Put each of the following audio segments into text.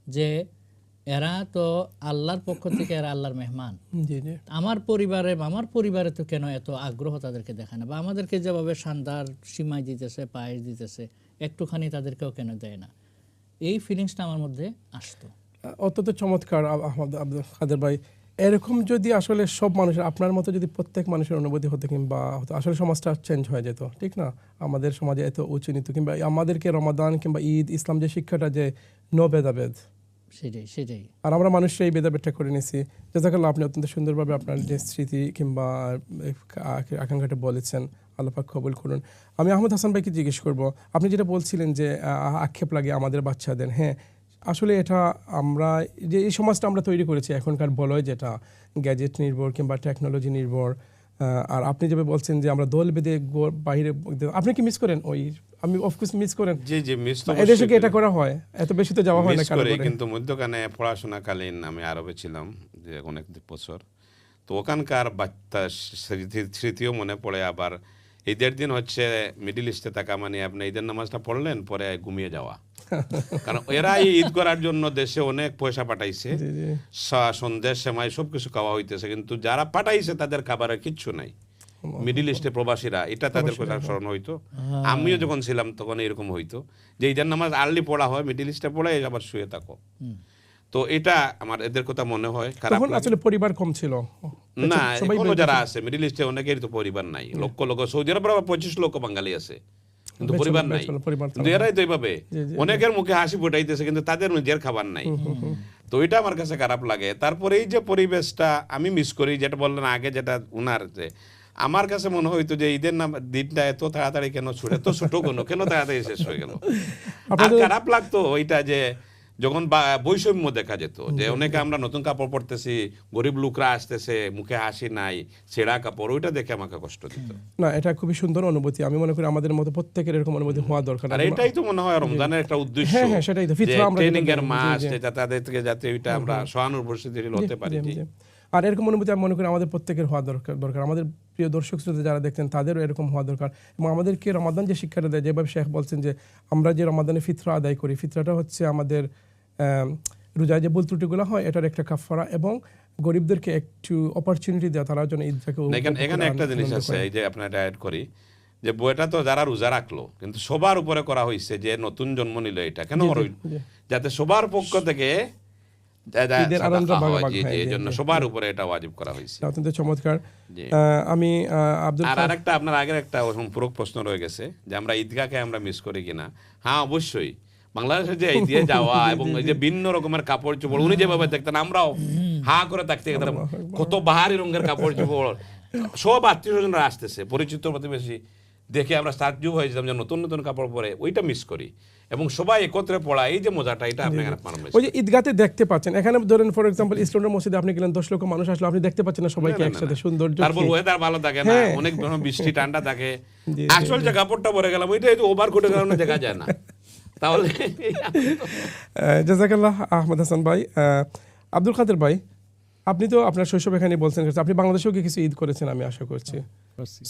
যে এরা তো আল্লাহর পক্ষ থেকে এরা আল্লাহর মেহমান। জি জি আমার পরিবারে তো কেন এত আগ্রহ তাদেরকে দেখায় না, বা আমাদেরকে যেভাবে শানদার সিমাই দিতেছে, পায়েস দিতেছে, একটুখানি তাদেরকেও কেন দেয় না, এই ফিলিংসটা আমার মধ্যে আসতো। অত্যন্ত চমৎকার আহমদ আব্দুল কাদের ভাই। এরকম যদি আসলে সব মানুষের আপনার মতো যদি প্রত্যেক মানুষের অনুভূতি হতো কিংবা হতো, আসলে সমাজটা চেঞ্জ হয়ে যেত, ঠিক না? আমাদের সমাজে এত উঁচু নিত কিংবা আমাদেরকে রমাদান কিংবা ঈদ ইসলাম যে শিক্ষাটা যে নো ভেদাভেদ, সেটাই আর আমরা মানুষরা এই ভেদাভেদটা করে নিয়েছি। জাযাকাল্লাহ, আপনি অত্যন্ত সুন্দরভাবে আপনার যে স্মৃতি কিংবা আকাঙ্ক্ষাটা বলেছেন, আল্লাহ পাক কবুল করুন। আমি আহমদ হাসান ভাইকে জিজ্ঞেস করব, আপনি যেটা বলছিলেন যে আক্ষেপ লাগে আমাদের বাচ্চাদের, হ্যাঁ আসলে এটা আমরা যে এই সমাজটা আমরা তৈরি করেছি এখনকার বলয় যেটা গ্যাজেট নির্ভর কিংবা টেকনোলজি নির্ভর, আর আপনি যেভাবে বলছেন যে আমরা দল বেঁধে বাইরে, আপনি কি মিস করেন ওই? আমি অফকোর্স মিস করেন। জি জি মিস তো এদেশে কি এটা করা হয়? এত বেশি তো যাওয়া হয় না মিস কারো করে, ঘরে। কিন্তু মধ্যখানে পড়াশোনাকালীন আমি আরবে ছিলাম যে অনেক বছর, তো ওখানকার বাচ্চা স্মৃতিও মনে পড়ে। আবার ঈদের দিন হচ্ছে মিডিল ইস্টে থাকা মানে আপনি ঈদের নামাজটা পড়লেন পরে ঘুমিয়ে যাওয়া, কারণ এরা এই ঈদ করার জন্য দেশে অনেক পয়সা পাঠাইছে, জি জি সন্দেশ সেমাই সবকিছু খাওয়া হইতেছে, কিন্তু যারা পাঠাইছে তাদের খাবারের কিচ্ছু নাই। মিডিল ইস্টে প্রবাসীরা, এটা তাদের কথা স্মরণ হইতো। আমিও যখন ছিলাম তখন এরকম হইতো যে ঈদের নামাজ আর্লি পড়া হয়, মিডিল ইস্টে পড়ে আবার শুয়ে থাকো। তো এটা আমার এদের কথা মনে হয় খারাপ তখন লাগে। আসলে পরিবার কম ছিল না, সবাই এখনো বেঁচে যারা ছিল। আছে মিডিল ইস্টে অনেকেরই তো পরিবার নাই, লক্ষ লক্ষ, সৌদি আরব 25 লক্ষ বাঙালি আছে কিন্তু বেঁচে পরিবার ছিল, নাই। বেঁচে ছিল, পরিবার কিন্তু এরাই তো এইভাবে জি, জি, অনেকের মুখে হাসি ফোটাইতেছে কিন্তু তাদের নিজের খাবার নাই। তো এটা আমার কাছে খারাপ লাগে। তারপরে এই যে পরিবেশটা আমি মিস করি, যেটা বললেন আগে, যেটা উনার যে আমার কাছে মনে হইতো যে ঈদের দিনটা এত তাড়াতাড়ি কেন ছুটে, এত ছোট কেন তাড়াতাড়ি শেষ হয়ে গেল। আর খারাপ লাগতো ওইটা যে যখন বৈষম্য দেখা যেত, যে অনেকে আমরা নতুন কাপড় পরতেছি, গরিব লোকরা আসতেছে, মুখে হাসি নাই, ছেঁড়া কাপড়, ওইটা দেখে আমাকে কষ্ট দিত। না, এটা খুবই সুন্দর অনুভূতি। আমি মনে করি আমাদের মতো প্রত্যেকের এরকম অনুভূতি হওয়া দরকার। আর এটাই তো মনে হয় রমজানের একটা উদ্দেশ্য, হ্যাঁ হ্যাঁ সেটাই তো, ফিতরা আমরা যেটা ট্রেনিং এর বলি, মাস, জি, জি। যেটা তাদের থেকে যাতে ওইটা আমরা সহানুভূতিশীল হতে পারি। জি, জি। আর এরকম অনুভূতি আমি মনে করি আমাদের প্রত্যেকের হওয়া দরকার। আমাদের প্রিয় দর্শক শ্রোতা যারা দেখছেন তাদেরও এরকম হওয়া দরকার। এবং আমাদেরকে রমাদান যে শিক্ষাটা দেয়, যেভাবে শেখ বলছেন যে আমরা যে রমাদানে ফিতরা আদায় করি, ফিতরাটা হচ্ছে আমাদের রোজায় যে ভুল ত্রুটিগুলো হয় এটার একটা কাফারা, এবং গরিবদেরকে একটু অপরচুনিটি দেওয়া, তারা যেন ঈদটাকে এখানে একটা জিনিস আছে, এই যে আপনার অ্যাড করি যে বইটা তো যারা রোজা রাখলো কিন্তু সবার উপরে করা হয়েছে যে নতুন জন্ম নিল, এটা কেন যাতে সবার পক্ষ থেকে ঈদের আনন্দ ভাগাভাগ হয়, এই জন্য সবার উপরে এটা ওয়াজিব করা হয়েছে। অত্যন্ত চমৎকার। আমি আব্দুল আর আরেকটা আপনার আগের একটা সম্পূরক প্রশ্ন রয়ে গেছে যে আমরা ঈদগাহকে আমরা মিস করি কিনা। হ্যাঁ অবশ্যই, বাংলাদেশে যে ঈদে যাওয়া এবং এই যে ভিন্ন রকমের কাপড় চোপড় উনি যেভাবে দেখতেন, আমরাও হা করে থাকতে গেতাম, কত বাহারি রঙের কাপড় চোপড়, সব আত্মীয় স্বজনরা আসতেছে, পরিচিত প্রতিবেশী দেখে আমরা সার্জু হয়ে যেতাম যে নতুন নতুন কাপড় পরে, ওইটা মিস করি। এবং সবাই একত্রে পড়া, এই যে মজাটা, এটা আপনি ওই যে ঈদগাতে দেখতে পাচ্ছেন। এখানে ধরেন ফর এক্সাম্পল ইসলামের মসজিদে আপনি গেলেন, 10 লক্ষ মানুষ আসলো, আপনি দেখতে পাচ্ছেন না সবাইকে একসাথে সুন্দর। তারপর ওয়েদার ভালো থাকে না, অনেক বৃষ্টি ঠান্ডা থাকে, আসল যে কাপড়টা পরে গেলাম ওইটা ওভার কোটের কারণে দেখা যায় না। তাহলে জাযাকাল্লাহ আহমদ হাসান ভাই। আব্দুল কাদের ভাই, আপনি তো আপনার শৈশব এখানে বলছেন, আপনি বাংলাদেশেও কি কিছু ঈদ করেছেন আমি আশা করছি।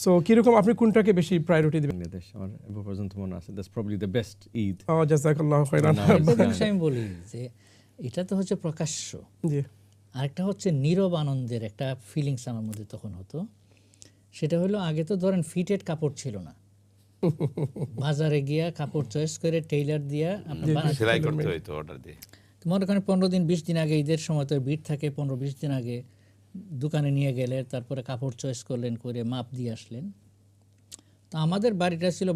সো কিরকম, আপনি কোনটাকে বেশি প্রায়োরিটি দিবেন? বাংলাদেশ আমার এবার পর্যন্ত মনে আছে, that's probably the best Eid. জাযাকাল্লাহ খাইরান। আমি বলি যে এটা তো হচ্ছে প্রকাশ্য, জি। আরেকটা হচ্ছে নীরব আনন্দের একটা ফিলিংস আমার মধ্যে তখন হতো। সেটা হলো আগে তো ধরেন ফিটেড কাপড় ছিল না, বাজারে গিয়া কাপড় চয়েস করে টেইলার দিয়া সেলাই করতে হইতো অর্ডার দিয়ে। মনে করেন 15 দিন 20 দিন আগে, ঈদের সময় তো ভিড় থাকে, 15-20 দিন আগে দোকানে নিয়ে গেলে তারপরে কাপড় চয়েস করলেন, করে মাপ দিয়ে আসলেন। তো আমাদের বাড়িটা ছিল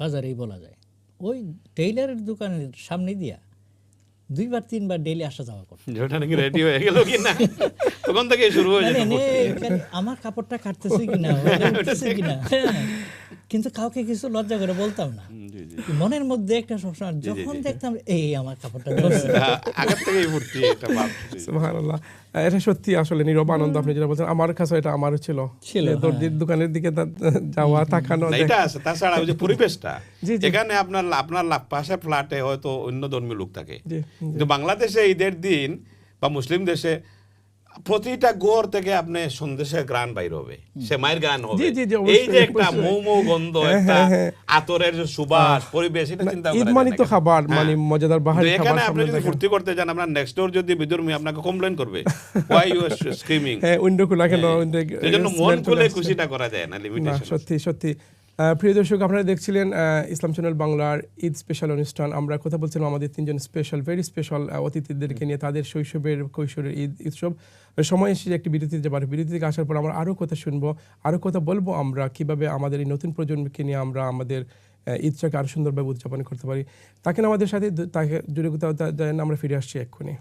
বাজারেই বলা যায়, ওই টেইলারের দোকানের সামনে দিয়া 2-3 বার ডেইলি আসা যাওয়া করতো। যেটা নাকি রেডি হয়ে গেল কিনা তখন থেকে শুরু হয়ে যেত, আমার কাপড়টা কাটতেছে কিনা, কিনা। কিন্তু কাউকে কিছু লজ্জা করে বলতাম না, মনের মধ্যে একটা সবসময় যখন দেখতাম এই আমার কাপড়টা আগের থেকেই ভর্তি। এটা সুবহানাল্লাহ, এটা সত্যি আসলে নীরব আনন্দ। আপনি যেটা বলছেন, আমার কাছে এটা আমারও ছিল, দর্জির দোকানের দিকে যাওয়া, তাকানো, এটা আছে। তাছাড়া ওই যে পরিবেশটা, এখানে আপনার পাশে ফ্ল্যাটে হয়তো অন্য ধর্মীয় লোক থাকে, কিন্তু বাংলাদেশে ঈদের দিন বা মুসলিম দেশে প্রতিটা গোর থেকে আপনি সন্দেশের গ্রান বাইর হবে, সেমাইয়ের গ্রান হবে, জি, জি, জি, অবশ্যই, এই যে একটা অবশ্যই। মৌ গন্ধ, একটা আতরের যে সুবাস, পরিবেশ, এটা চিন্তা ঈদ করা মানে যায় তো না। খাবার, হ্যাঁ। মানে মজাদার বাহারি কিন্তু খাবার এখানে আপনি সামনে যদি দেখেন। ফুর্তি করতে যান, আপনার নেক্সট ডোর যদি বিধর্মী আপনাকে কমপ্লেন করবে, why you are screaming? হ্যাঁ, উইন্ডো খোলা কেন, এই জন্য মন খুলে খুশিটা করা যায় না, না, লিমিটেশন। সত্যি সত্যি। প্রিয় দর্শক, আপনারা দেখছিলেন ইসলাম চ্যানেল বাংলার ঈদ স্পেশাল অনুষ্ঠান। আমরা কথা বলছিলাম আমাদের তিনজন স্পেশাল, ভেরি স্পেশাল অতিথিদেরকে নিয়ে, তাদের শৈশবের কৈশোরের ঈদ উৎসব। সময় এসে একটি বিরতিতে যাবার, বিরতি থেকে আসার পর আমরা আরও কথা শুনবো, আরও কথা বলবো আমরা কিভাবে আমাদের এই নতুন প্রজন্মকে নিয়ে আমরা আমাদের ঈদটাকে আরও সুন্দরভাবে উদযাপন করতে পারি। তাকে আমাদের সাথে তাকে জুড়ে কোথাও আমরা ফিরে আসছি এক্ষুনি।